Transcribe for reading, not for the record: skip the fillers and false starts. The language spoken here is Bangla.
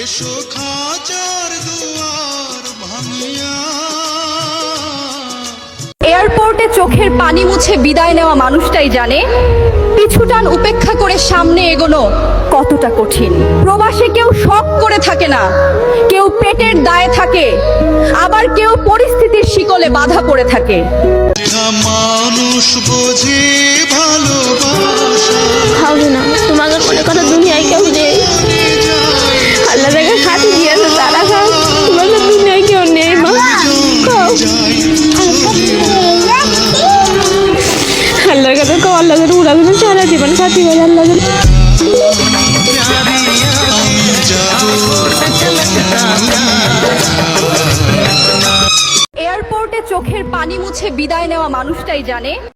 এসো খাঁচার দুয়ার ভাঙিয়া। এয়ারপোর্টে চোখের পানি মুছে বিদায় নেওয়া মানুষটাই জানে পিছুটান উপেক্ষা করে সামনে এগোনো কতটা কঠিন। প্রবাসে কেউ শখ করে থাকে না, কেউ পেটের দায়ে থাকে, আবার কেউ পরিস্থিতির শিকলে বাধা পড়ে থাকে। মানুষ বোঝে ভালোবাসা, হবে না তোমাদের মনে করো দুনিয়ায় কেউ নেই, আল্লাহ যাকে খাতি দিয়েছে তারা খাও, তোমাদের দুনিয়ায় কেউ নেই মা। খাও আল্লাহর কাছে খাও, আল্লাহ যেন উড়া যেন সারা জীবন খাতি বলে আল্লাহ যেন। এয়ারপোর্টে চোখের পানি মুছে বিদায় নেওয়া মানুষটাই জানে